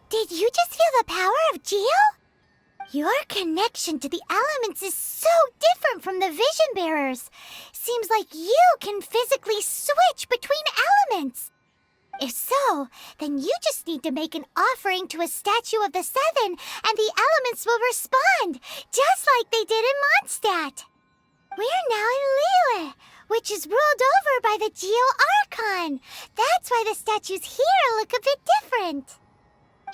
Did you just feel the power of Geo? Your connection to the elements is so different from the vision bearers. Seems like you can physically switch between elements. If so, then you just need to make an offering to a statue of the Seven, and the elements will respond, just like they did in Mondstadt. We're now in Liyue, which is ruled over by the Geo Archon. That's why the statues here look a bit different.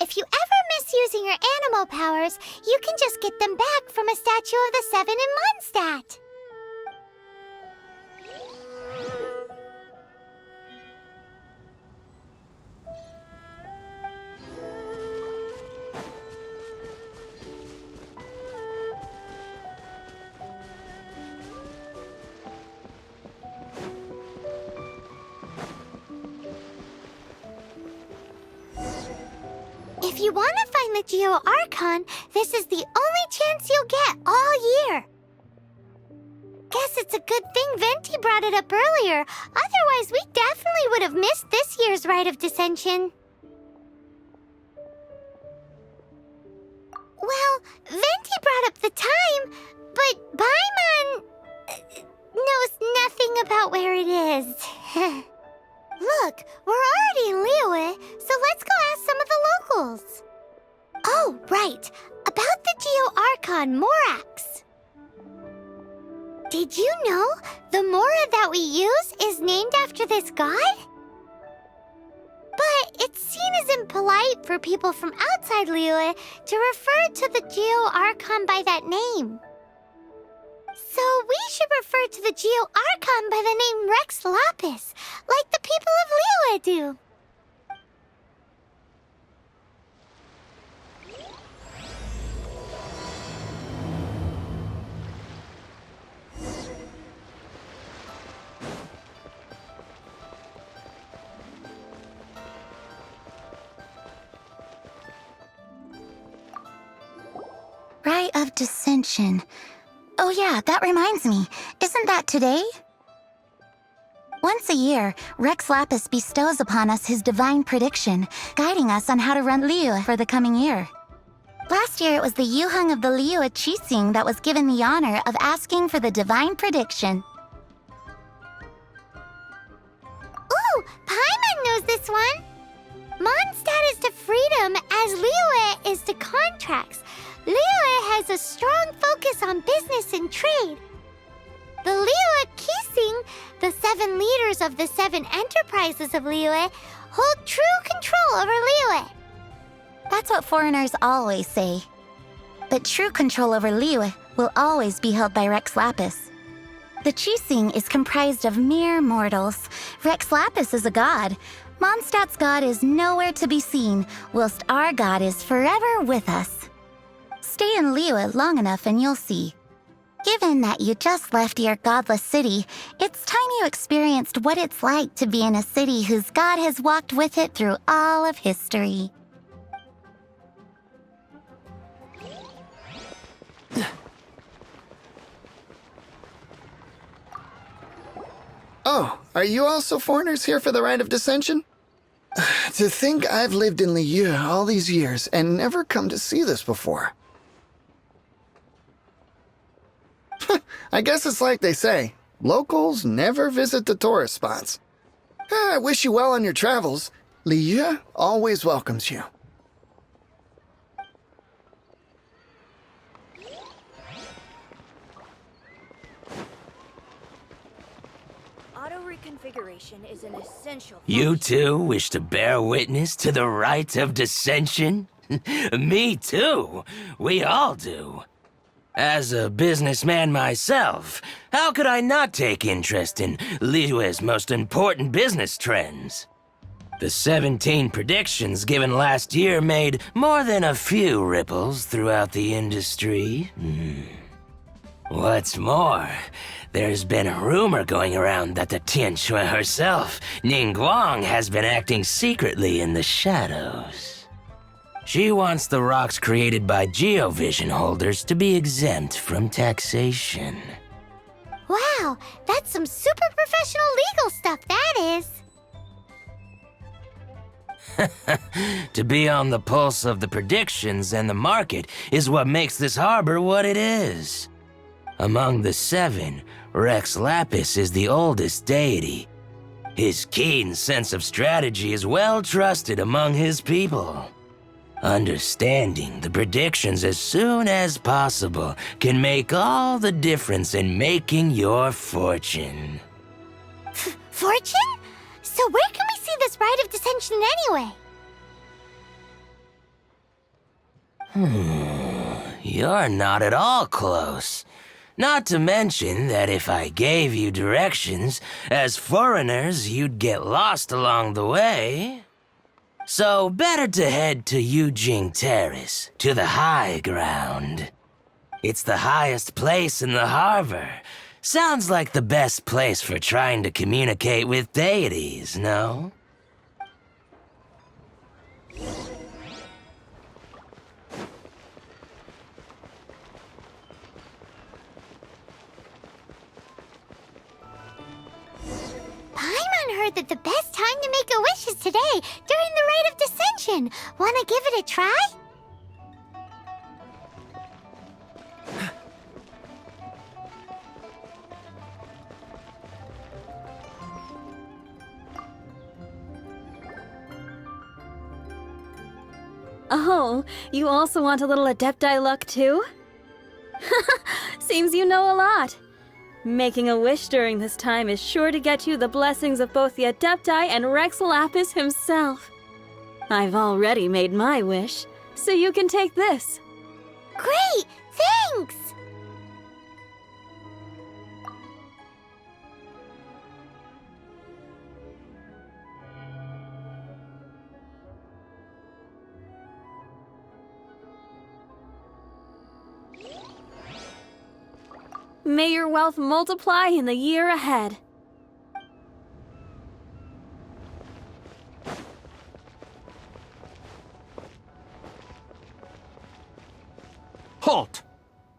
If you ever miss using your animal powers, you can just get them back from a statue of the Seven in Mondstadt. If you want to find the Geo Archon, this is the only chance you'll get all year. Guess it's a good thing Venti brought it up earlier. Otherwise, we definitely would have missed this year's Rite of Dissension. Well, Venti brought up the time, but Paimon knows nothing about where it is. Look, we're already in Liyue, so let's go ask some of the locals. Oh, right. About the Geo Archon Morax. Did you know the Mora that we use is named after this god? But it's seen as impolite for people from outside Liyue to refer to the Geo Archon by that name. So we should refer to the Geo Archon by the name Rex Lapis, like the people of Liyue do. Rite of Dissension. Oh yeah, that reminds me. Isn't that today? Once a year, Rex Lapis bestows upon us his divine prediction, guiding us on how to run Liyue for the coming year. Last year, it was the Yuheng of the Liyue Qixing that was given the honor of asking for the divine prediction. Ooh, Paimon knows this one! Mondstadt is to freedom as Liyue is to contracts. Liyue has a strong focus on business and trade. The Liyue Qixing, the 7 leaders of the 7 enterprises of Liyue, hold true control over Liyue. That's what foreigners always say. But true control over Liyue will always be held by Rex Lapis. The Qixing is comprised of mere mortals. Rex Lapis is a god. Mondstadt's god is nowhere to be seen, whilst our god is forever with us. Stay in Liyue long enough and you'll see. Given that you just left your godless city, it's time you experienced what it's like to be in a city whose god has walked with it through all of history. Oh, are you also foreigners here for the Rite of Dissension? To think I've lived in Liyue all these years and never come to see this before. I guess it's like they say, locals never visit the tourist spots. I wish you well on your travels. Liyue always welcomes you. Auto-reconfiguration is an essential function. You too wish to bear witness to the Rite of Dissension? Me too. We all do. As a businessman myself, how could I not take interest in Liyue's most important business trends? The 17 predictions given last year made more than a few ripples throughout the industry. What's more, there's been a rumor going around that the Tianshui herself, Ningguang, has been acting secretly in the shadows. She wants the rocks created by geovision holders to be exempt from taxation. Wow, that's some super professional legal stuff, that is. To be on the pulse of the predictions and the market is what makes this harbor what it is. Among the seven, Rex Lapis is the oldest deity. His keen sense of strategy is well trusted among his people. Understanding the predictions as soon as possible can make all the difference in making your fortune. Fortune? So where can we see this rite of dissension anyway? You're not at all close. Not to mention that if I gave you directions, as foreigners, you'd get lost along the way. So better to head to Yujing Terrace, to the high ground. It's the highest place in the harbor. Sounds like the best place for trying to communicate with deities, no? Paimon heard that the best time to make a wish is today, during the rite of dissension. Wanna give it a try? Oh, you also want a little Adepti luck too? Seems you know a lot. Making a wish during this time is sure to get you the blessings of both the Adepti and Rex Lapis himself. I've already made my wish, so you can take this. Great! Thanks! May your wealth multiply in the year ahead. Halt!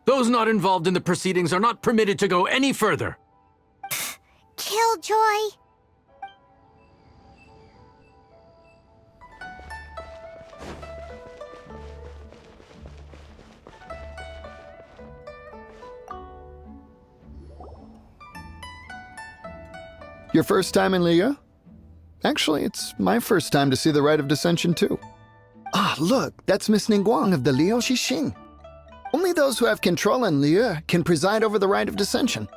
Those not involved in the proceedings are not permitted to go any further. Killjoy! Your first time in Liyue? Actually, it's my first time to see the Rite of Dissension, too. Ah, look, that's Miss Ningguang of the Liu Xixing. Only those who have control in Liyue can preside over the Rite of Dissension.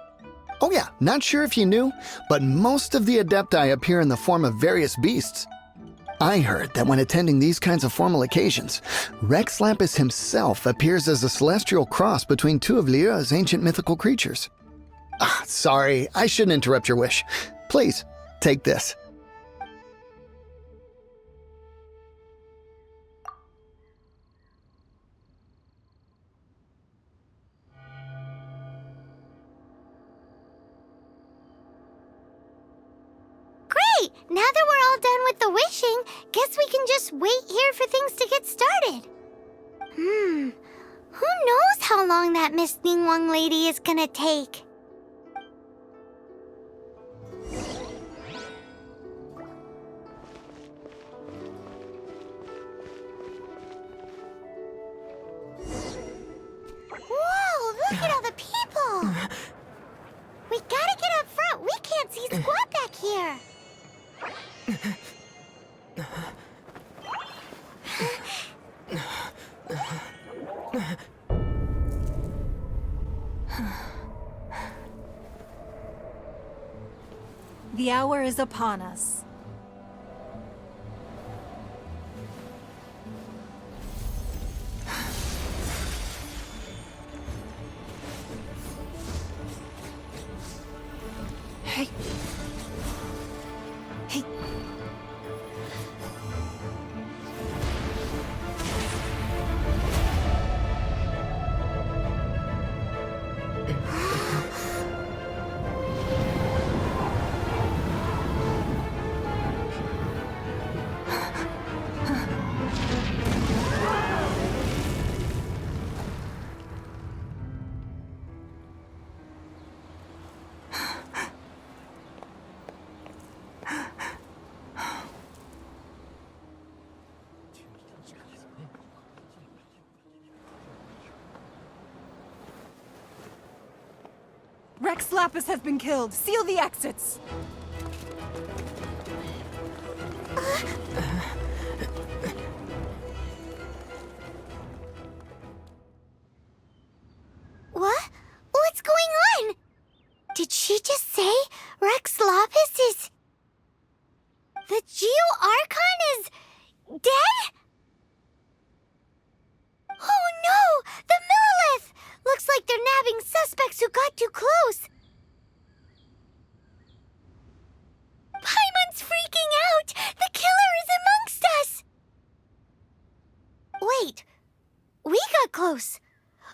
Oh yeah, not sure if you knew, but most of the Adepti appear in the form of various beasts. I heard that when attending these kinds of formal occasions, Rex Lapis himself appears as a celestial cross between two of Liyue's ancient mythical creatures. Ah, sorry, I shouldn't interrupt your wish. Please, take this. Great! Now that we're all done with the wishing, guess we can just wait here for things to get started. Who knows how long that Miss Ningguang lady is gonna take? Whoa, look at all the people! We gotta get up front. We can't see squat back here. The hour is upon us. Hey. Hey. Rex Lapis has been killed. Seal the exits. What? What's going on? Did she just say Rex Lapis is... The Geo-Archon is... dead? Oh no! The Millilith! Looks like they're nabbing suspects who got too close. Paimon's freaking out! The killer is amongst us! Wait. We got close.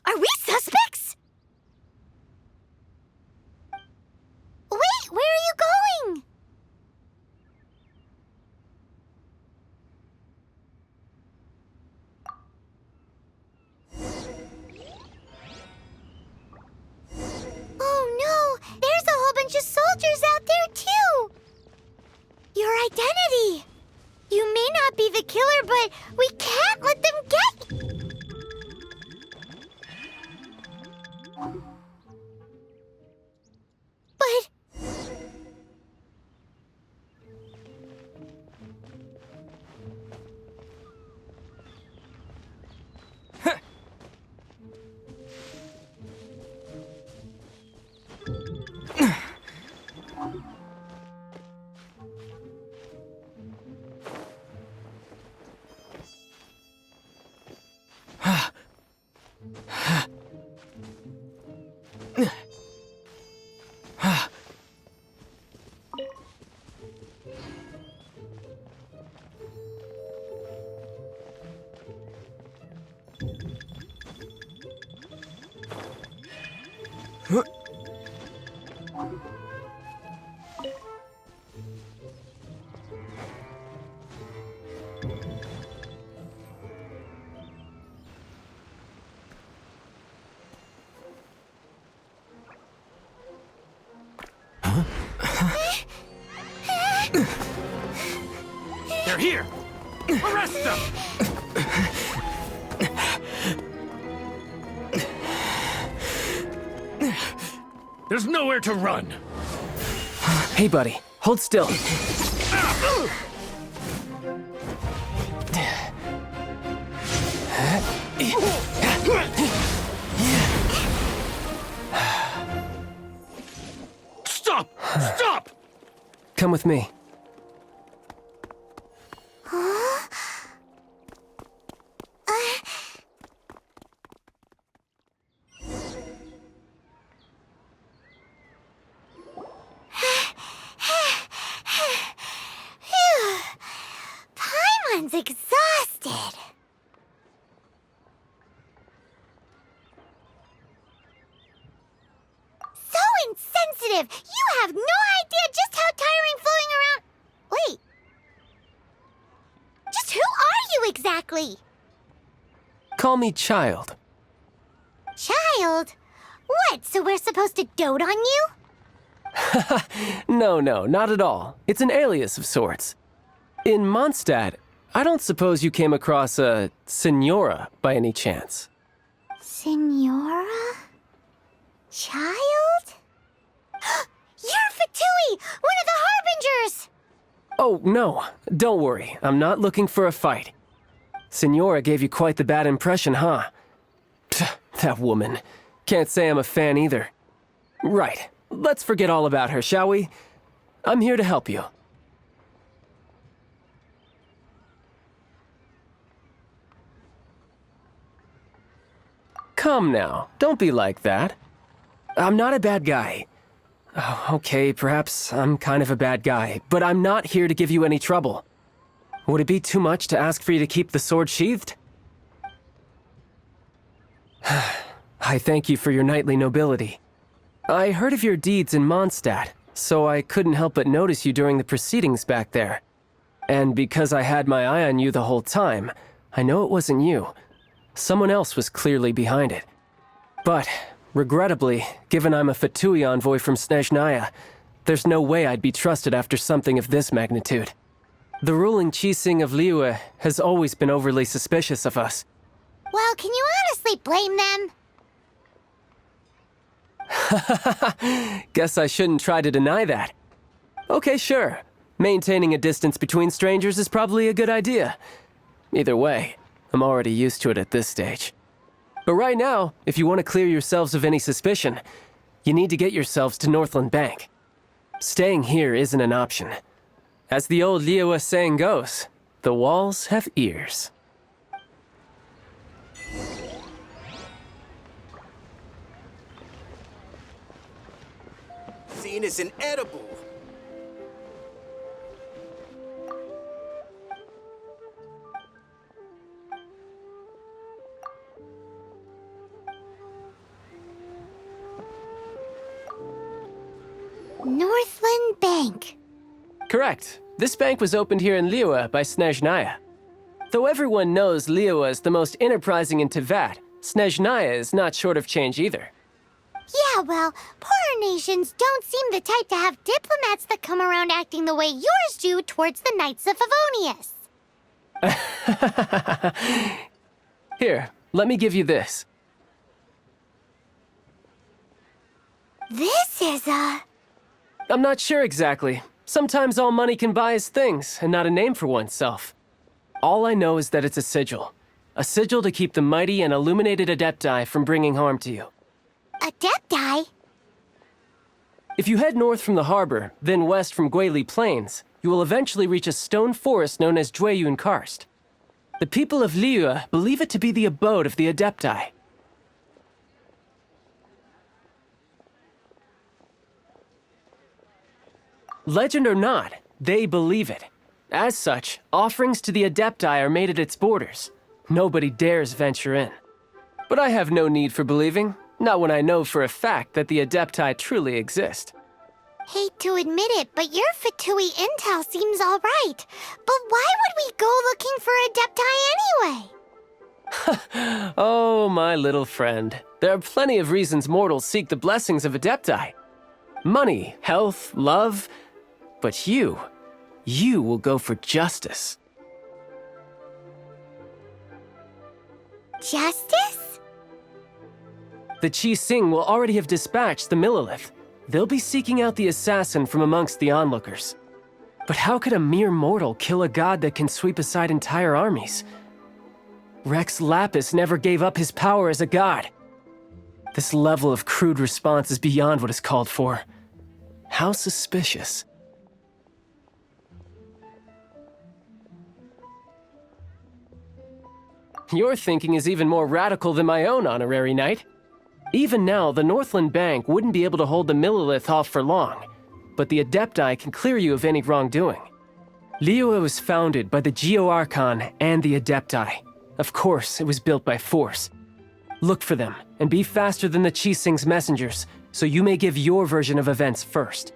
Are we suspects? Wait, where are you going? Oh no, there's a whole bunch of soldiers out there too. Your identity. You may not be the killer, but we can't let them get... But... They're here! Arrest them! There's nowhere to run! Hey, buddy. Hold still. Stop! Stop! Come with me. Paimon's exhausted. So insensitive! You have no idea just how tiring floating around... Wait. Just who are you exactly? Call me Child. Child? What, so we're supposed to dote on you? No, not at all. It's an alias of sorts. In Mondstadt, I don't suppose you came across a Senora by any chance. Senora? Child? You're Fatui, one of the Harbingers! Oh, no. Don't worry. I'm not looking for a fight. Senora gave you quite the bad impression, huh? Pfft, that woman. Can't say I'm a fan either. Right. Let's forget all about her, shall we? I'm here to help you. Come now. Don't be like that. I'm not a bad guy. Oh, okay, perhaps I'm kind of a bad guy, but I'm not here to give you any trouble. Would it be too much to ask for you to keep the sword sheathed? I thank you for your knightly nobility. I heard of your deeds in Mondstadt, so I couldn't help but notice you during the proceedings back there. And because I had my eye on you the whole time, I know it wasn't you. Someone else was clearly behind it. But, regrettably, given I'm a Fatui envoy from Snezhnaya, there's no way I'd be trusted after something of this magnitude. The ruling Qixing of Liyue has always been overly suspicious of us. Well, can you honestly blame them? Guess I shouldn't try to deny that. Okay, sure. Maintaining a distance between strangers is probably a good idea. Either way, I'm already used to it at this stage. But right now, if you want to clear yourselves of any suspicion, you need to get yourselves to Northland Bank. Staying here isn't an option. As the old Liyue saying goes, the walls have ears. Seeing is inedible. Northland Bank. Correct. This bank was opened here in Liyue by Snezhnaya. Though everyone knows Liyue is the most enterprising in Teyvat, Snezhnaya is not short of change either. Yeah, well, poorer nations don't seem the type to have diplomats that come around acting the way yours do towards the Knights of Favonius. Here, let me give you this. This is I'm not sure exactly. Sometimes all money can buy is things, and not a name for oneself. All I know is that it's a sigil. A sigil to keep the mighty and illuminated Adepti from bringing harm to you. Adepti? If you head north from the harbor, then west from Guili Plains, you will eventually reach a stone forest known as Jueyun Karst. The people of Liyue believe it to be the abode of the Adepti. Legend or not, they believe it. As such, offerings to the Adepti are made at its borders. Nobody dares venture in. But I have no need for believing, not when I know for a fact that the Adepti truly exist. Hate to admit it, but your Fatui intel seems all right. But why would we go looking for Adepti anyway? Oh, my little friend. There are plenty of reasons mortals seek the blessings of Adepti. Money, health, love. But you will go for justice. Justice? The Qi Sing will already have dispatched the Millilith. They'll be seeking out the assassin from amongst the onlookers. But how could a mere mortal kill a god that can sweep aside entire armies? Rex Lapis never gave up his power as a god. This level of crude response is beyond what is called for. How suspicious. Your thinking is even more radical than my own, Honorary Knight. Even now, the Northland Bank wouldn't be able to hold the Millilith off for long, but the Adepti can clear you of any wrongdoing. Liyue was founded by the Geo-Archon and the Adepti. Of course, it was built by force. Look for them, and be faster than the Qi Sing's messengers, so you may give your version of events first.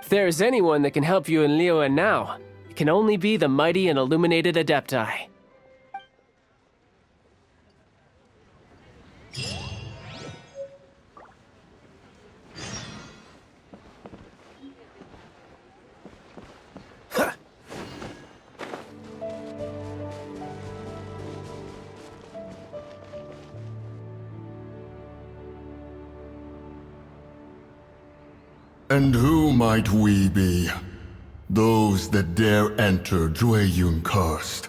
If there is anyone that can help you in Liyue now, it can only be the mighty and illuminated Adepti. And who might we be? Those that dare enter Jueyun Karst.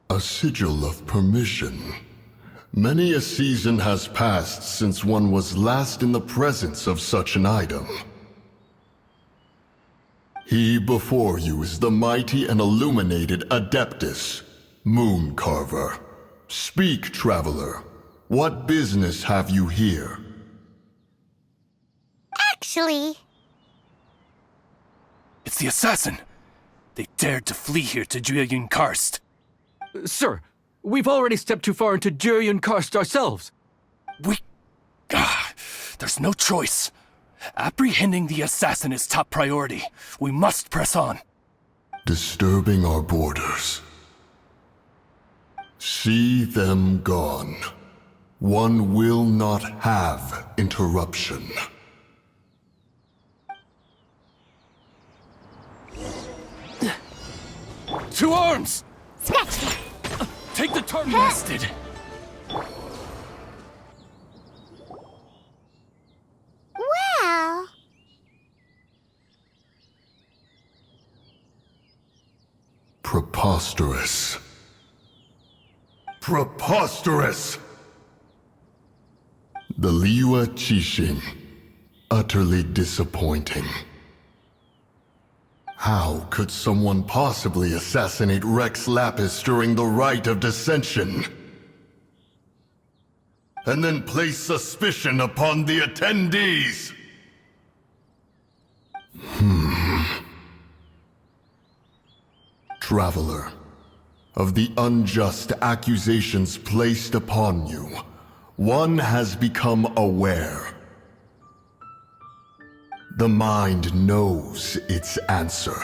A sigil of permission. Many a season has passed since one was last in the presence of such an item. He before you is the mighty and illuminated Adeptus, Moon Carver. Speak, traveler. What business have you here? Actually... It's the assassin! They dared to flee here to Jueyun Karst. Sir, we've already stepped too far into Jueyun Karst ourselves. There's no choice. Apprehending the assassin is top priority. We must press on. Disturbing our borders. See them gone. One will not have interruption. To arms! Scratch that. Take the target nested. Well... Preposterous. Preposterous! The Liyue Qixing. Utterly disappointing. How could someone possibly assassinate Rex Lapis during the Rite of Dissension? And then place suspicion upon the attendees? Traveler, of the unjust accusations placed upon you, one has become aware. The mind knows its answer,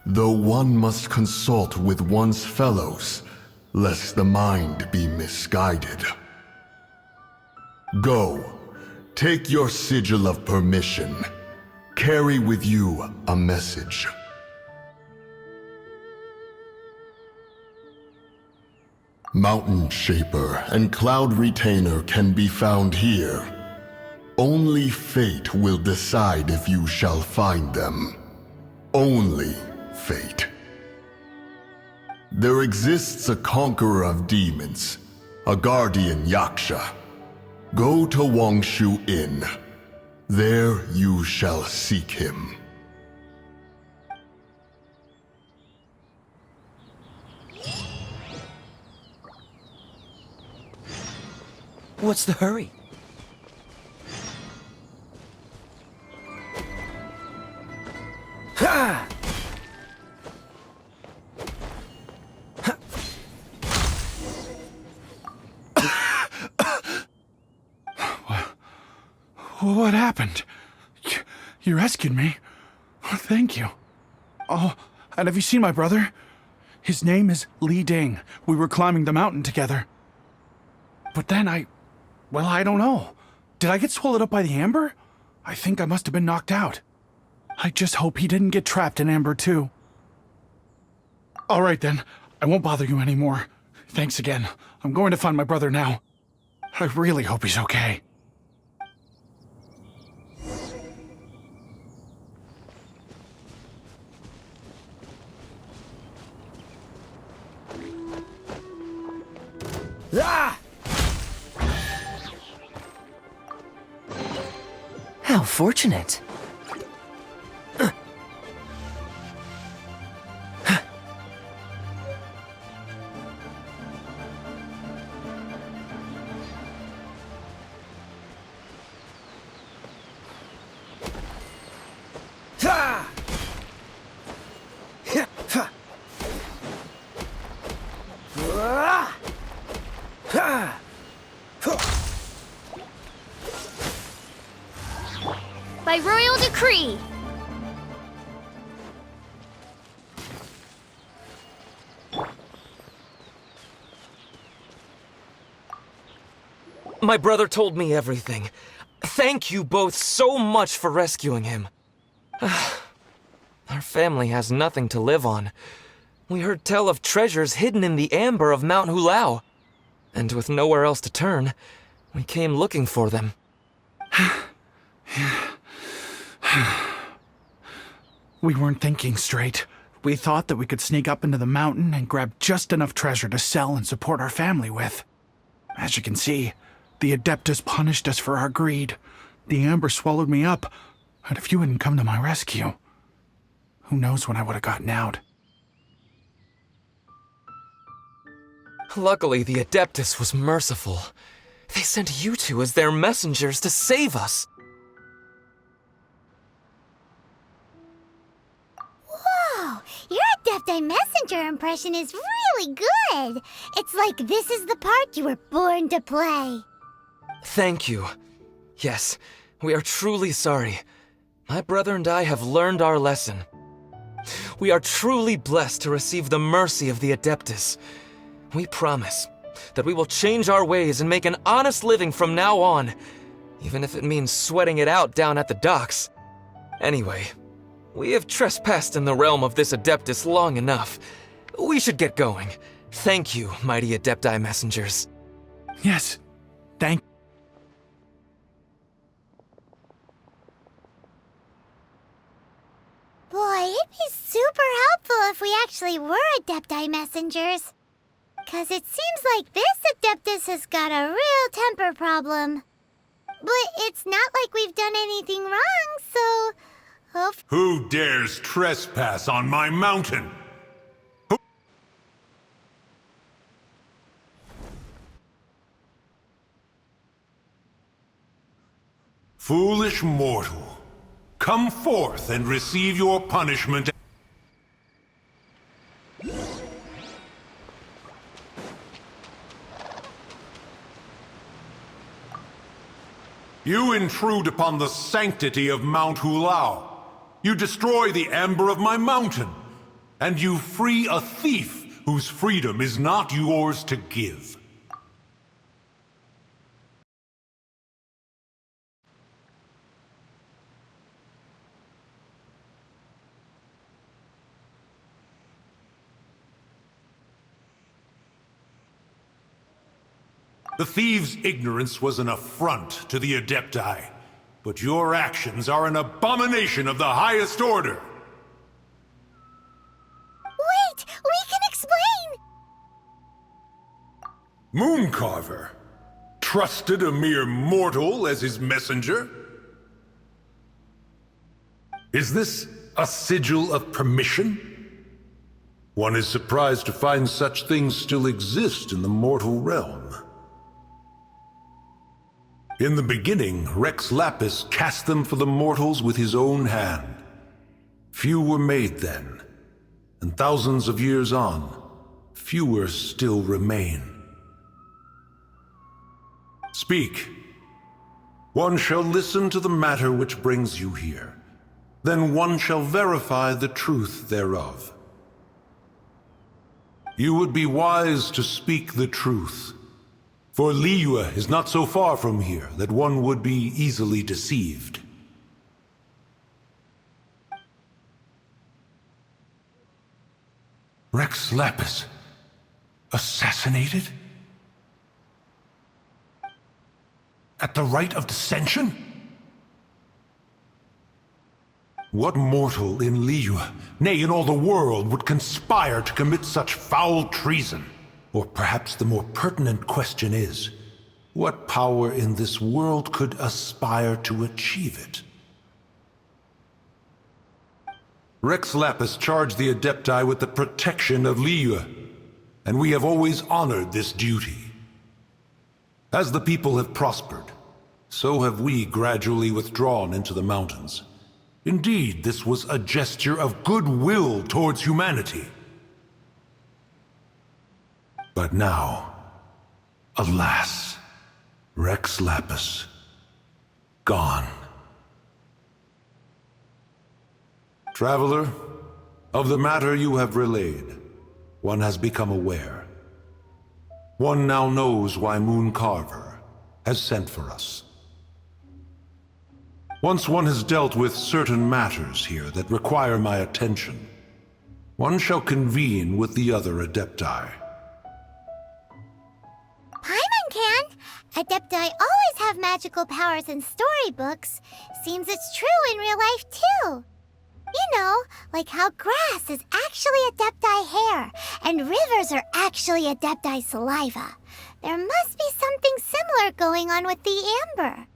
though one must consult with one's fellows, lest the mind be misguided. Go, take your sigil of permission. Carry with you a message. Mountain Shaper and Cloud Retainer can be found here. Only fate will decide if you shall find them. Only fate. There exists a conqueror of demons, a guardian Yaksha. Go to Wangshu Inn. There you shall seek him. What's the hurry? Ha! What happened? You rescued me. Thank you. Oh, and have you seen my brother? His name is Li Ding. We were climbing the mountain together. But then I don't know. Did I get swallowed up by the amber? I think I must have been knocked out. I just hope he didn't get trapped in amber too. All right then, I won't bother you anymore. Thanks again. I'm going to find my brother now. I really hope he's okay. Ah! How fortunate. By royal decree. My brother told me everything. Thank you both so much for rescuing him. Our family has nothing to live on. We heard tell of treasures hidden in the amber of Mount Hulao. And with nowhere else to turn, we came looking for them. We weren't thinking straight. We thought that we could sneak up into the mountain and grab just enough treasure to sell and support our family with. As you can see, the Adeptus punished us for our greed. The amber swallowed me up, and if you hadn't come to my rescue, who knows when I would have gotten out. Luckily, the Adeptus was merciful. They sent you two as their messengers to save us. Whoa, your Adepti Messenger impression is really good. It's like this is the part you were born to play. Thank you. Yes, we are truly sorry. My brother and I have learned our lesson. We are truly blessed to receive the mercy of the Adeptus. We promise that we will change our ways and make an honest living from now on, even if it means sweating it out down at the docks. Anyway, We have trespassed in the realm of this Adeptus long enough. We should get going. Thank you, mighty Adepti messengers. Yes, thank. Boy, it'd be super helpful if we actually were Adepti messengers. 'Cause it seems like this Adeptus has got a real temper problem. But it's not like we've done anything wrong, so... Who dares trespass on my mountain? Foolish mortal, come forth and receive your punishment. You intrude upon the sanctity of Mount Hulao. You destroy the amber of my mountain. And you free a thief whose freedom is not yours to give. The thieves' ignorance was an affront to the Adepti, but your actions are an abomination of the highest order. Wait! We can explain! Mooncarver trusted a mere mortal as his messenger? Is this a sigil of permission? One is surprised to find such things still exist in the mortal realm. In the beginning, Rex Lapis cast them for the mortals with his own hand. Few were made then, and thousands of years on, fewer still remain. Speak. One shall listen to the matter which brings you here. Then one shall verify the truth thereof. You would be wise to speak the truth. For Liyue is not so far from here that one would be easily deceived. Rex Lapis assassinated? At the rite of dissension? What mortal in Liyue, nay, in all the world, would conspire to commit such foul treason? Or perhaps the more pertinent question is, what power in this world could aspire to achieve it? Rex Lapis charged the Adepti with the protection of Liyue, and we have always honored this duty. As the people have prospered, so have we gradually withdrawn into the mountains. Indeed, this was a gesture of goodwill towards humanity. But now, alas, Rex Lapis, gone. Traveler, of the matter you have relayed, one has become aware. One now knows why Mooncarver has sent for us. Once one has dealt with certain matters here that require my attention, one shall convene with the other Adepti. Paimon can! Adepti always have magical powers in storybooks. Seems it's true in real life, too. You know, like how grass is actually Adepti hair, and rivers are actually Adepti saliva. There must be something similar going on with the amber.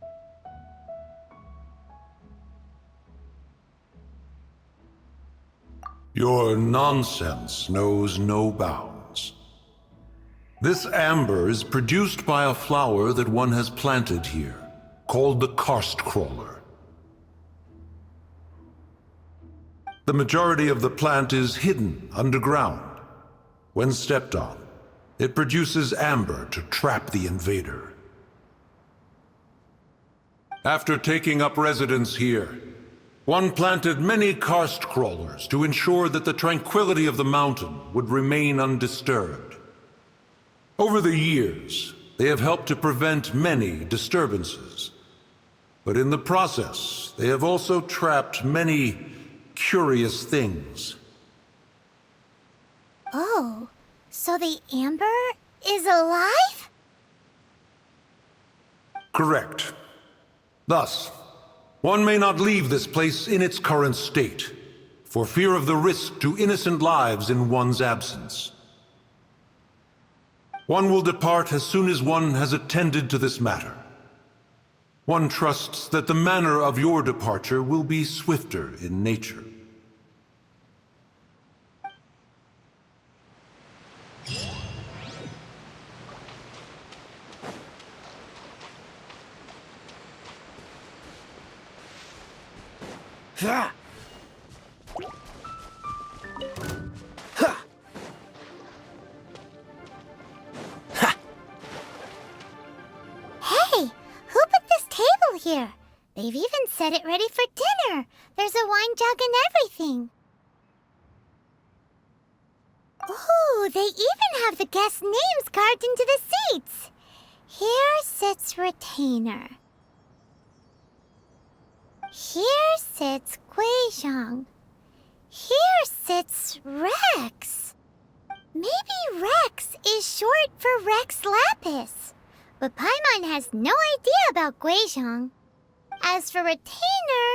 Your nonsense knows no bounds. This amber is produced by a flower that one has planted here, called the karst crawler. The majority of the plant is hidden underground. When stepped on, it produces amber to trap the invader. After taking up residence here, one planted many karst crawlers to ensure that the tranquility of the mountain would remain undisturbed. Over the years, they have helped to prevent many disturbances. But in the process, they have also trapped many curious things. Oh, so the amber is alive? Correct. Thus, one may not leave this place in its current state, for fear of the risk to innocent lives in one's absence. One will depart as soon as one has attended to this matter. One trusts that the manner of your departure will be swifter in nature. Hey, who put this table here? They've even set it ready for dinner. There's a wine jug and everything. Ooh, they even have the guests' names carved into the seats. Here sits Retainer. Here sits Guizhong. Here sits Rex. Maybe Rex is short for Rex Lapis. But Paimon has no idea about Guizhong. As for Retainer...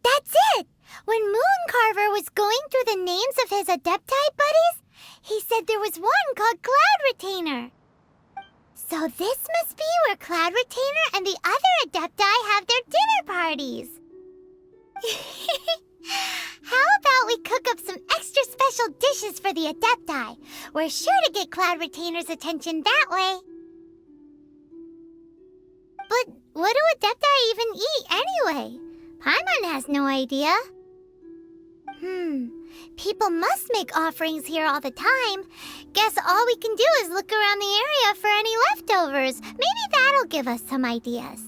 That's it! When Mooncarver was going through the names of his Adepti buddies, he said there was one called Cloud Retainer. So this must be where Cloud Retainer and the other Adepti have their dinner parties. How about we cook up some extra special dishes for the Adepti? We're sure to get Cloud Retainer's attention that way. But what do Adepti even eat anyway? Paimon has no idea. People must make offerings here all the time. Guess all we can do is look around the area for any leftovers. Maybe that'll give us some ideas.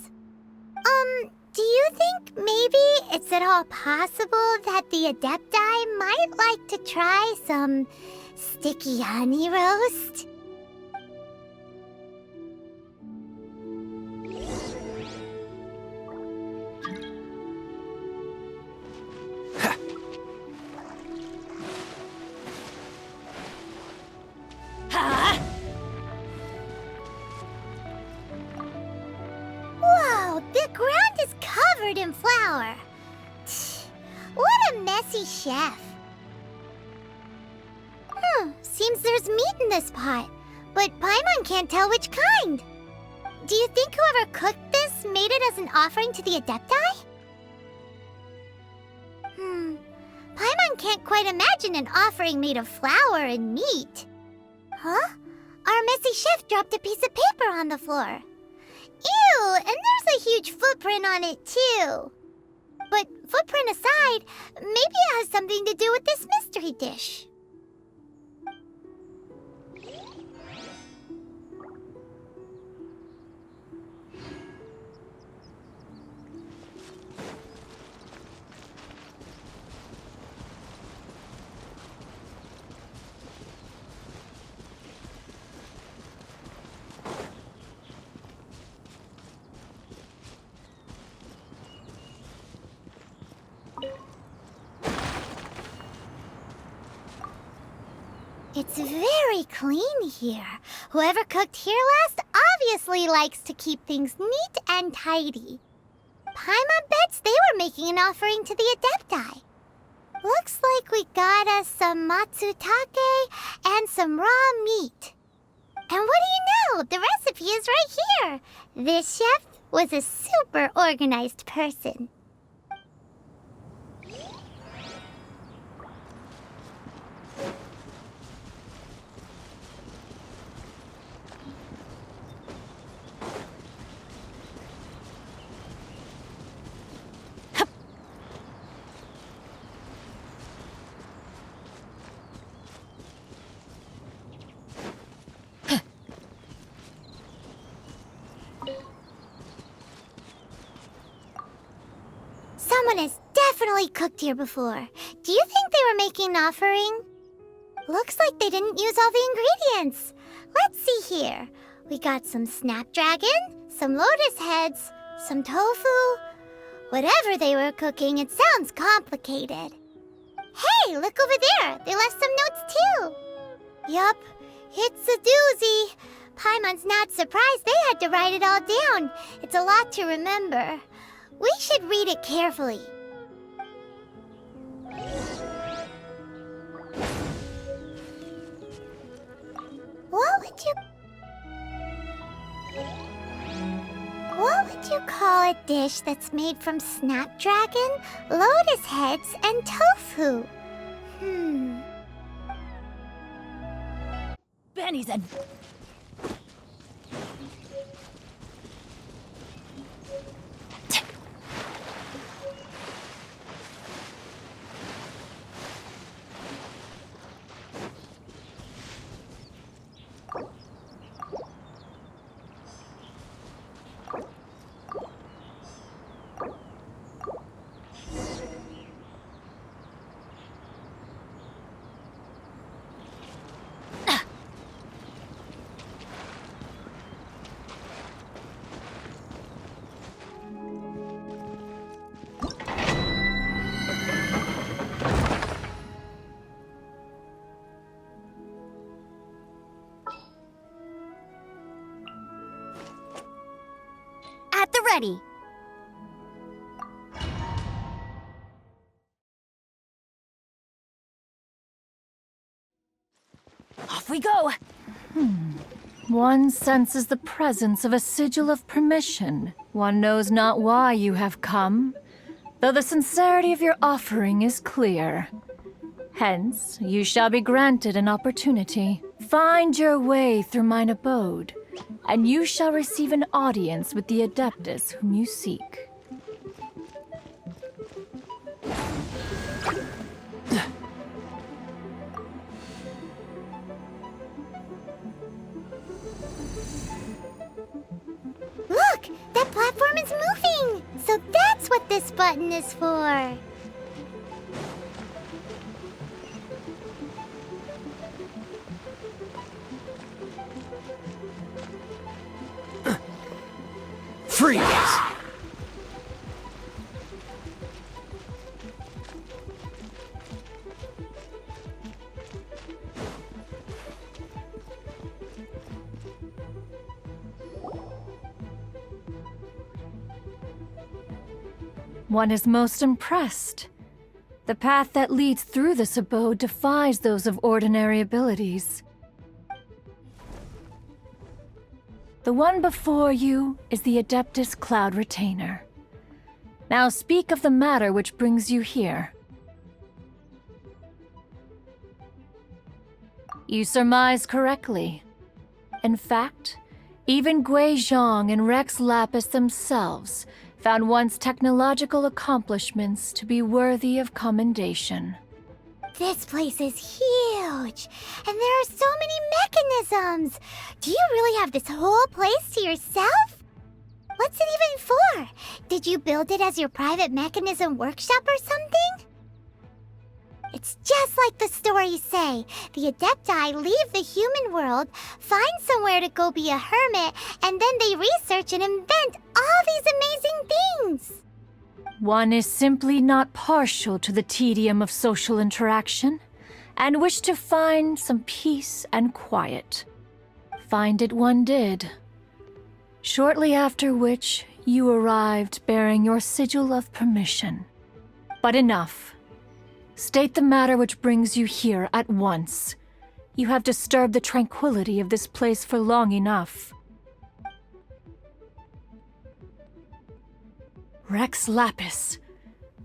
Do you think maybe it's at all possible that the Adepti might like to try some sticky honey roast? Whoa, the ground is covered in flour. What a messy chef. Seems there's meat in this pot, but Paimon can't tell which kind. Do you think whoever cooked this made it as an offering to the Adepti? Paimon can't quite imagine an offering made of flour and meat. Huh? Our messy chef dropped a piece of paper on the floor. Ew, and there's a huge footprint on it too. But footprint aside, maybe it has something to do with this mystery dish. It's very clean here. Whoever cooked here last obviously likes to keep things neat and tidy. Paimon bets they were making an offering to the Adepti. Looks like we got us some matsutake and some raw meat. And what do you know? The recipe is right here. This chef was a super organized person. Someone has definitely cooked here before. Do you think they were making an offering? Looks like they didn't use all the ingredients. Let's see here. We got some snapdragon, some lotus heads, some tofu. Whatever they were cooking, it sounds complicated. Hey, look over there! They left some notes too! Yup, it's a doozy. Paimon's not surprised they had to write it all down. It's a lot to remember. We should read it carefully. What would you call a dish that's made from snapdragon, lotus heads, and tofu? Benny's a... At the ready. Off we go! One senses the presence of a sigil of permission. One knows not why you have come, though the sincerity of your offering is clear. Hence, you shall be granted an opportunity. Find your way through mine abode, and you shall receive an audience with the Adeptus whom you seek. Look! That platform is moving! So that's what this button is for! Freeze! One is most impressed. The path that leads through this abode defies those of ordinary abilities. The one before you is the Adeptus Cloud Retainer. Now speak of the matter which brings you here. You surmise correctly. In fact, even Gui Zhang and Rex Lapis themselves found one's technological accomplishments to be worthy of commendation. This place is huge, and there are so many mechanisms. Do you really have this whole place to yourself? What's it even for? Did you build it as your private mechanism workshop or something? It's just like the stories say. The Adepti leave the human world, find somewhere to go be a hermit, and then they research and invent all these amazing things. One is simply not partial to the tedium of social interaction, and wished to find some peace and quiet. Find it one did. Shortly after which, you arrived bearing your sigil of permission. But enough. State the matter which brings you here at once. You have disturbed the tranquility of this place for long enough. Rex Lapis.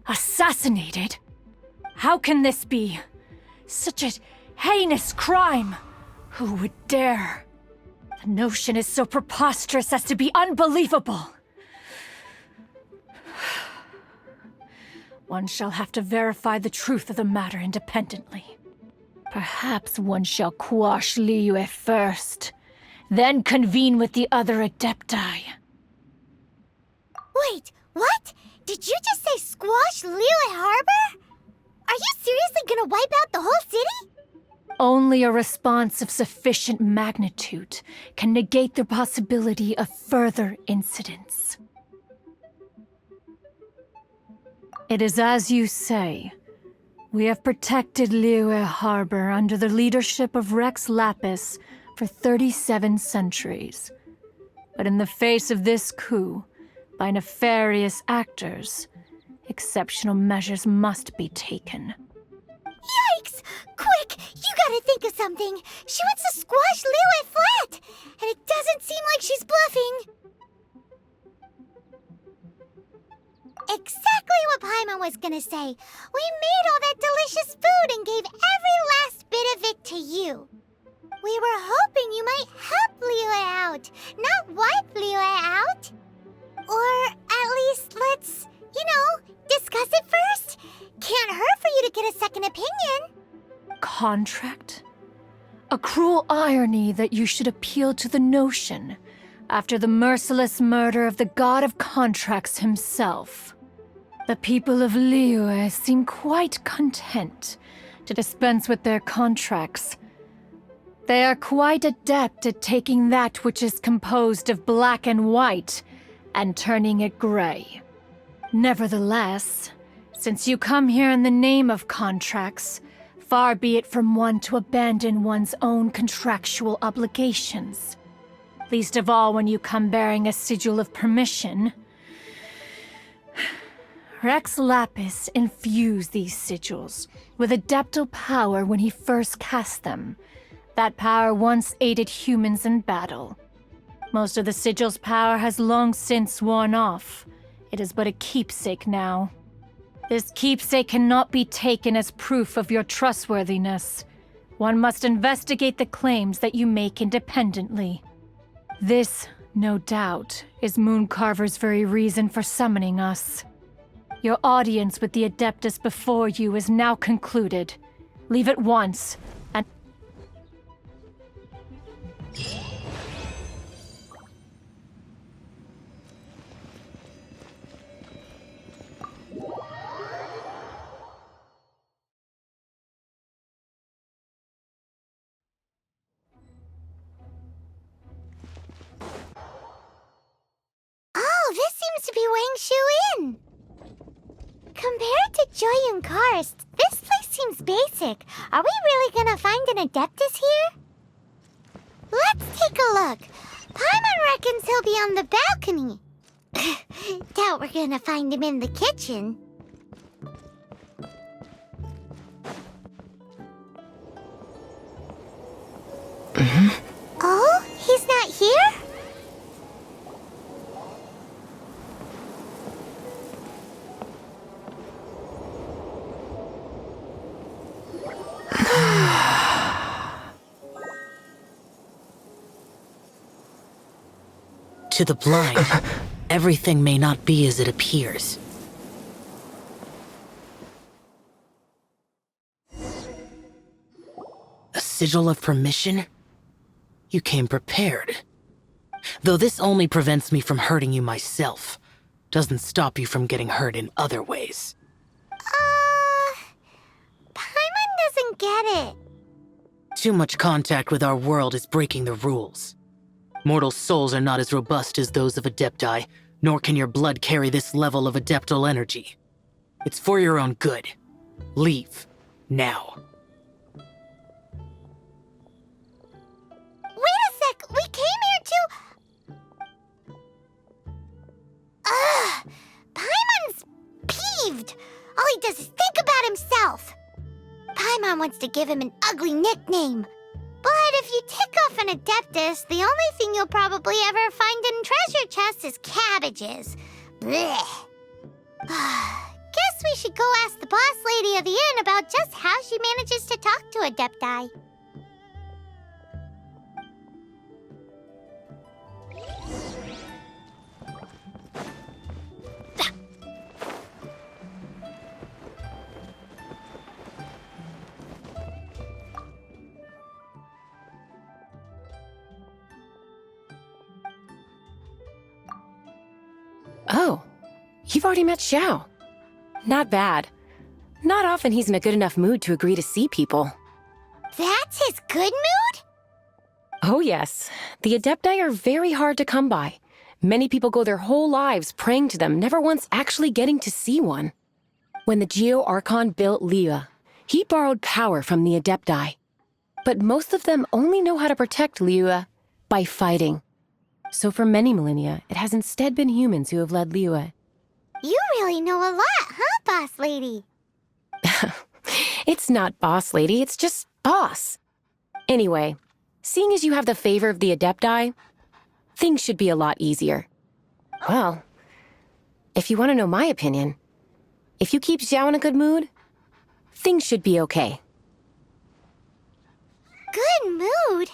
Assassinated? How can this be? Such a heinous crime! Who would dare? The notion is so preposterous as to be unbelievable. One shall have to verify the truth of the matter independently. Perhaps one shall quash Liyue first, then convene with the other Adepti. Wait, what? Did you just say squash Liyue Harbor? Are you seriously gonna wipe out the whole city? Only a response of sufficient magnitude can negate the possibility of further incidents. It is as you say. We have protected Liyue Harbor under the leadership of Rex Lapis for 37 centuries. But in the face of this coup, by nefarious actors, exceptional measures must be taken. Yikes! Quick! You gotta think of something! She wants to squash Liyue flat! And it doesn't seem like she's bluffing! Exactly what Paimon was gonna say. We made all that delicious food and gave every last bit of it to you. We were hoping you might help Liyue out, not wipe Liyue out. Or at least let's, discuss it first. Can't hurt for you to get a second opinion. Contract? A cruel irony that you should appeal to the notion after the merciless murder of the god of contracts himself. The people of Liyue seem quite content to dispense with their contracts. They are quite adept at taking that which is composed of black and white and turning it gray. Nevertheless, since you come here in the name of contracts, far be it from one to abandon one's own contractual obligations. Least of all when you come bearing a sigil of permission. Rex Lapis infused these sigils with adeptal power when he first cast them. That power once aided humans in battle. Most of the sigil's power has long since worn off. It is but a keepsake now. This keepsake cannot be taken as proof of your trustworthiness. One must investigate the claims that you make independently. This, no doubt, is Mooncarver's very reason for summoning us. Your audience with the Adeptus before you is now concluded. Leave at once, and... Oh, this seems to be Wang Shu Inn. Compared to Joyun Karst, this place seems basic. Are we really gonna find an Adeptus here? Let's take a look. Paimon reckons he'll be on the balcony. Doubt we're gonna find him in the kitchen. Oh, he's not here? To the blind, everything may not be as it appears. A sigil of permission? You came prepared. Though this only prevents me from hurting you myself, doesn't stop you from getting hurt in other ways. Paimon doesn't get it. Too much contact with our world is breaking the rules. Mortal souls are not as robust as those of Adepti, nor can your blood carry this level of adeptal energy. It's for your own good. Leave. Now. Wait a sec! We came here to... Ugh! Paimon's peeved! All he does is think about himself! Paimon wants to give him an ugly nickname. But if you tick off an Adeptus, the only thing you'll probably ever find in treasure chests is cabbages. Blech. Guess we should go ask the boss lady of the inn about just how she manages to talk to Adepti. Oh, you've already met Xiao. Not bad. Not often he's in a good enough mood to agree to see people. That's his good mood? Oh yes, the Adepti are very hard to come by. Many people go their whole lives praying to them, never once actually getting to see one. When the Geo Archon built Liyue, he borrowed power from the Adepti. But most of them only know how to protect Liyue by fighting. So for many millennia, it has instead been humans who have led Liyue. You really know a lot, huh, boss lady? It's not boss lady, it's just boss. Anyway, seeing as you have the favor of the Adepti, things should be a lot easier. Well, if you want to know my opinion, if you keep Xiao in a good mood, things should be okay. Good mood?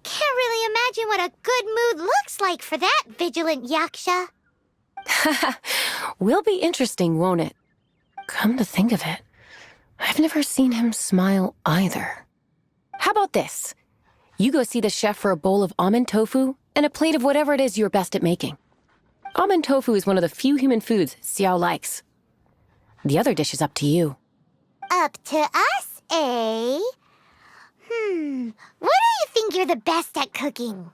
Can't really imagine what a good mood looks like for that vigilant yaksha. Will be interesting, won't it? Come to think of it, I've never seen him smile either. How about this? You go see the chef for a bowl of almond tofu and a plate of whatever it is you're best at making. Almond tofu is one of the few human foods Xiao likes. The other dish is up to you. Up to us, eh? What do you think you're the best at cooking?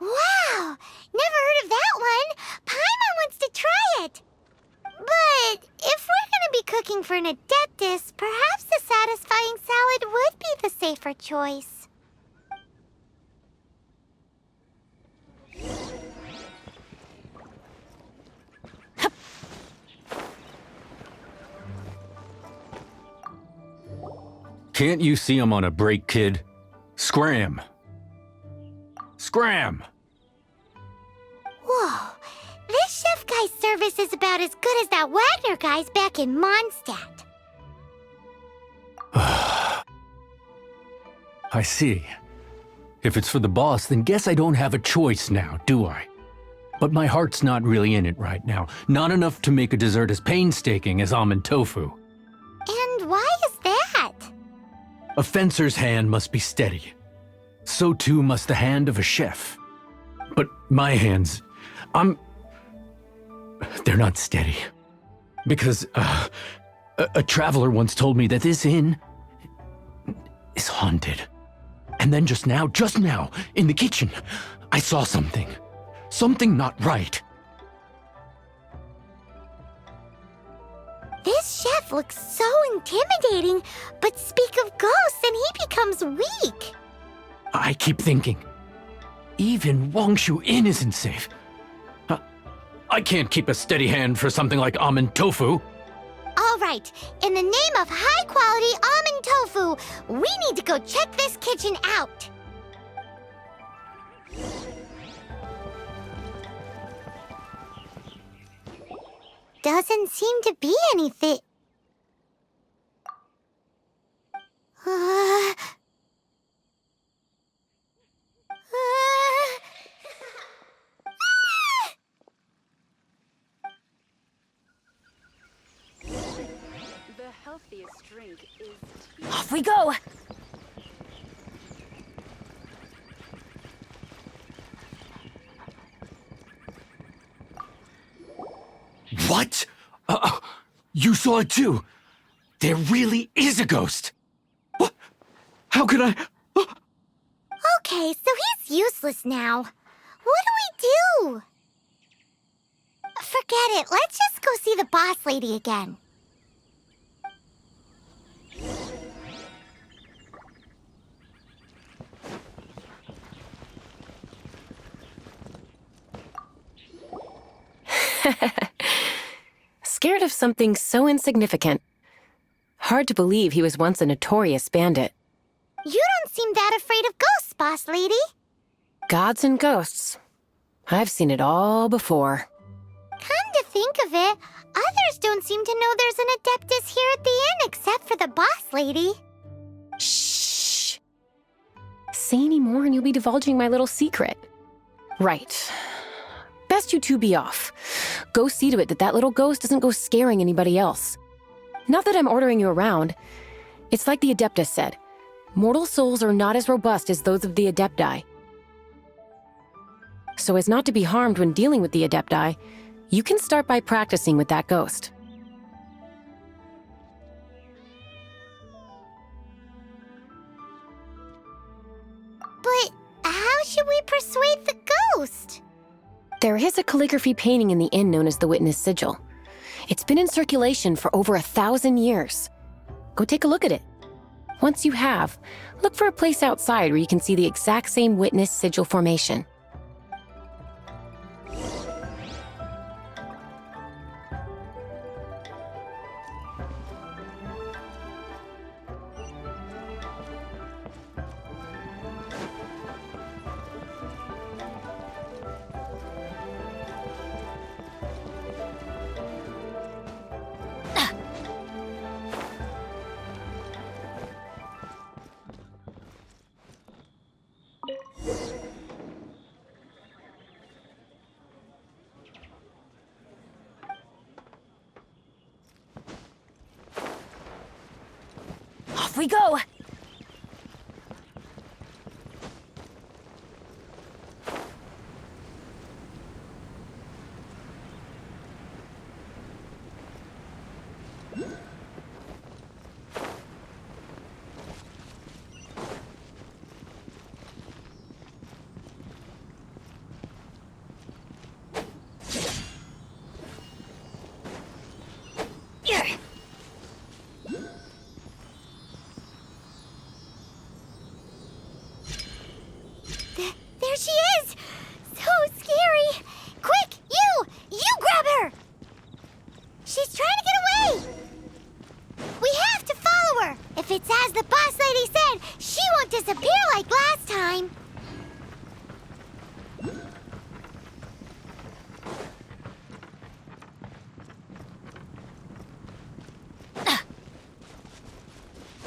Wow! Never heard of that one! Paimon wants to try it! But if we're gonna be cooking for an Adeptus, perhaps the satisfying salad would be the safer choice. Can't you see I'm on a break, kid? Scram! Scram! Whoa, this chef guy's service is about as good as that Wagner guy's back in Mondstadt. I see. If it's for the boss, then guess I don't have a choice now, do I? But my heart's not really in it right now. Not enough to make a dessert as painstaking as almond tofu. And why is that? A fencer's hand must be steady. So too must the hand of a chef. But my hands, they're not steady. Because, a traveler once told me that this inn is haunted. And then just now, in the kitchen, I saw something. Something not right. This chef looks so intimidating, but speak of ghosts and he becomes weak. I keep thinking, even Wangshu Inn isn't safe. I can't keep a steady hand for something like almond tofu. All right, in the name of high-quality almond tofu, we need to go check this kitchen out. Doesn't seem to be anything. The healthiest drink is tea. Off we go! What? You saw it too? There really is a ghost! What? How could I? Okay, so he's useless now. What do we do? Forget it. Let's just go see the boss lady again. Scared of something so insignificant. Hard to believe he was once a notorious bandit. You don't seem that afraid of ghosts, boss lady. Gods and ghosts. I've seen it all before. Come to think of it, others don't seem to know there's an Adeptus here at the inn except for the boss lady. Shh. Say any more and you'll be divulging my little secret. Right. Best you two be off. Go see to it that little ghost doesn't go scaring anybody else. Not that I'm ordering you around. It's like the Adeptus said. Mortal souls are not as robust as those of the Adepti. So as not to be harmed when dealing with the Adepti, you can start by practicing with that ghost. But how should we persuade the ghost? There is a calligraphy painting in the inn known as the Witness Sigil. It's been in circulation for over 1,000 years. Go take a look at it. Once you have, look for a place outside where you can see the exact same Witness Sigil formation. Off we go! There she is! So scary! Quick, you grab her! She's trying to get away! We have to follow her! If it's as the boss lady said, she won't disappear like last time.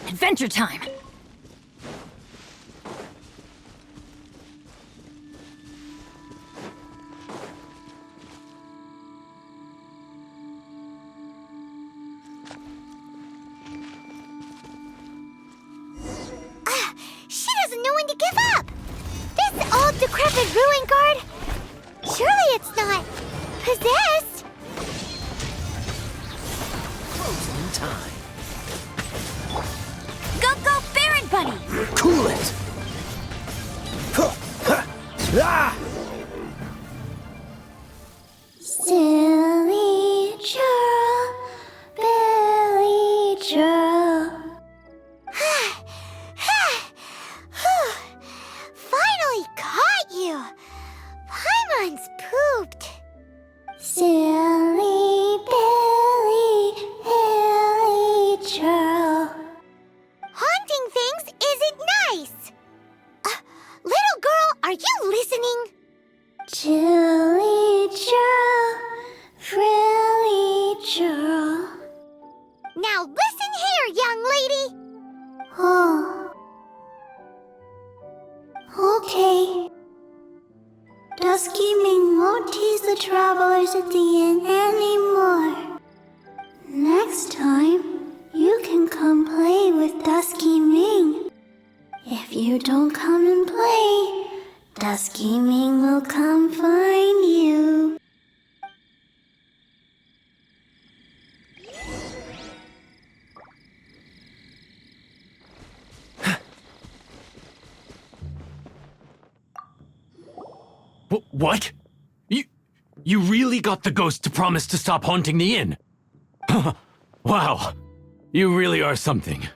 Adventure time! She doesn't know when to give up! This old decrepit ruin guard? Surely it's not possessed? Frozen time. Go, Baron Bunny! Cool it! Ah! Silly churl, Billy churl. Finally caught you! Paimon's pooped. Silly Billy, Billy churl. Haunting things isn't nice. Little girl, are you listening? Chilly churl, frilly churl. Now listen here, young lady. Oh. Okay. Dusky Ming won't tease the travelers at the inn anymore. Next time, you can come play with Dusky Ming. If you don't come and play, Dusky Ming will come find you. What? You really got the ghost to promise to stop haunting the inn? Wow, you really are something.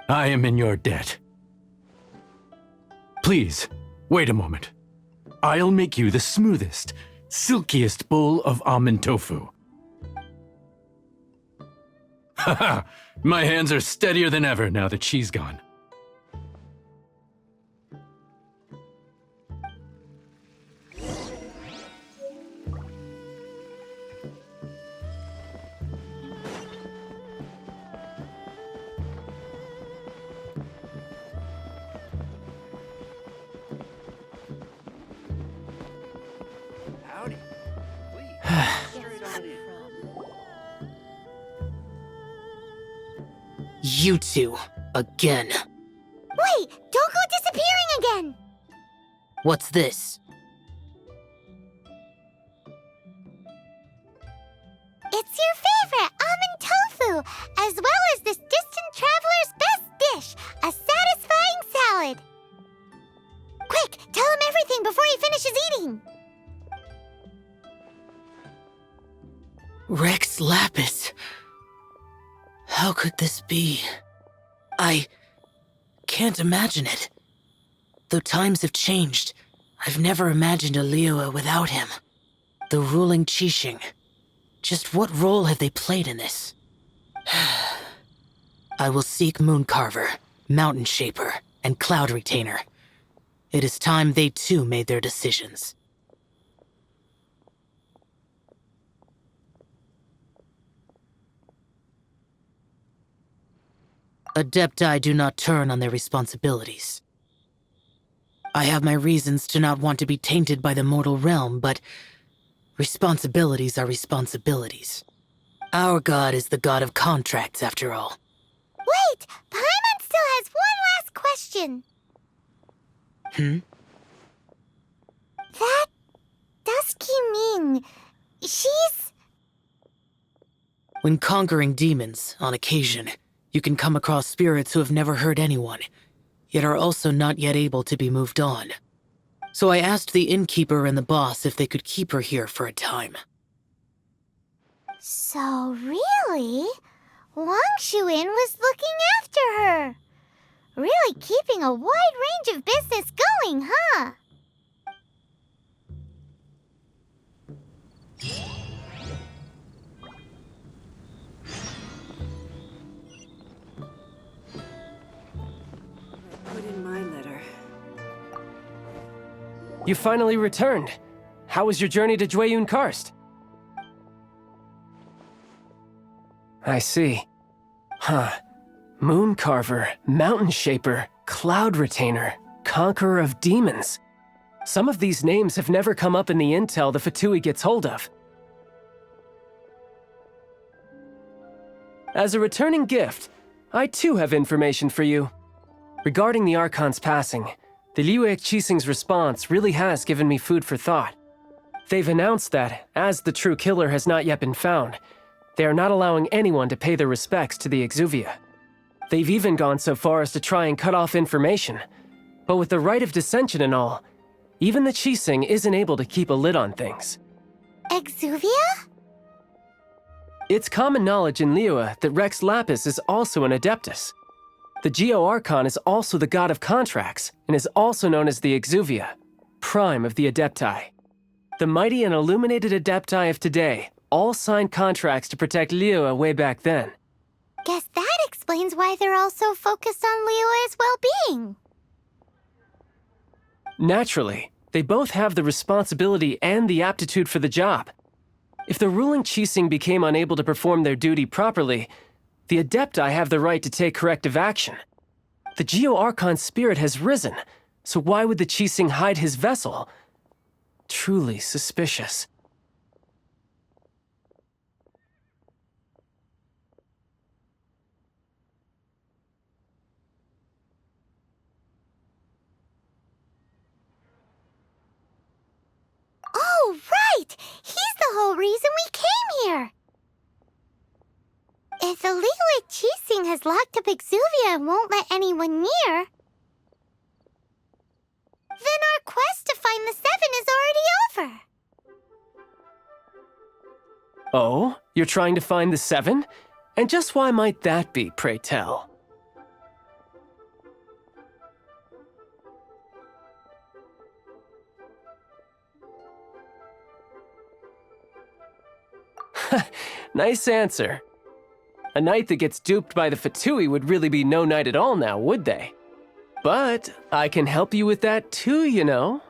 I am in your debt. Please, wait a moment. I'll make you the smoothest, silkiest bowl of almond tofu. Haha, my hands are steadier than ever now that she's gone. You two, again. Wait, don't go disappearing again! What's this? It's your favorite almond tofu, as well as this distant traveler's best dish, a satisfying salad. Quick, tell him everything something before he finishes eating. Rex Lapis. How could this be? I can't imagine it. Though times have changed, I've never imagined a Liyue without him. The ruling Qixing. Just what role have they played in this? I will seek Mooncarver, Mountain Shaper, and Cloud Retainer. It is time they too made their decisions. Adepti do not turn on their responsibilities. I have my reasons to not want to be tainted by the mortal realm, but responsibilities are responsibilities. Our god is the god of contracts, after all. Wait! Paimon still has one last question. That Dusky Ming, she's... When conquering demons, on occasion, you can come across spirits who have never hurt anyone, yet are also not yet able to be moved on. So I asked the innkeeper and the boss if they could keep her here for a time. So really, Wang Shuin was looking after her. Really keeping a wide range of business going, huh? Put in my letter. You finally returned. How was your journey to Jueyun Karst? I see. Huh. Mooncarver, Mountain Shaper, Cloud Retainer, Conqueror of Demons. Some of these names have never come up in the intel the Fatui gets hold of. As a returning gift, I too have information for you. Regarding the Archon's passing, the Liyue Qixing's response really has given me food for thought. They've announced that, as the true killer has not yet been found, they are not allowing anyone to pay their respects to the Exuvia. They've even gone so far as to try and cut off information. But with the right of dissension and all, even the Qixing isn't able to keep a lid on things. Exuvia? It's common knowledge in Liyue that Rex Lapis is also an Adeptus. The Geo-Archon is also the god of contracts, and is also known as the Exuvia, prime of the Adepti. The mighty and illuminated Adepti of today all signed contracts to protect Liyue way back then. Guess that explains why they're all so focused on Liyue's well-being. Naturally, they both have the responsibility and the aptitude for the job. If the ruling Qixing became unable to perform their duty properly, the Adepti have the right to take corrective action. The Geo-Archon's spirit has risen, so why would the Qixing hide his vessel? Truly suspicious. Oh, right! He's the whole reason we came here! If the Liyue Qixing has locked up Exuvia and won't let anyone near, then our quest to find the Seven is already over. Oh, you're trying to find the Seven? And just why might that be, pray tell? Nice answer. A knight that gets duped by the Fatui would really be no knight at all now, would they? But I can help you with that too, you know.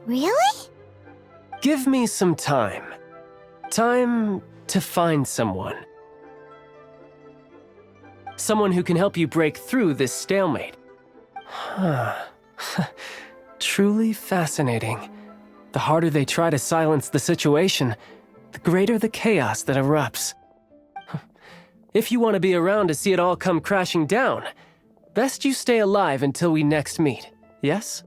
Really? Give me some time. Time to find someone. Someone who can help you break through this stalemate. Huh. Truly fascinating. The harder they try to silence the situation, the greater the chaos that erupts. If you want to be around to see it all come crashing down, best you stay alive until we next meet, yes?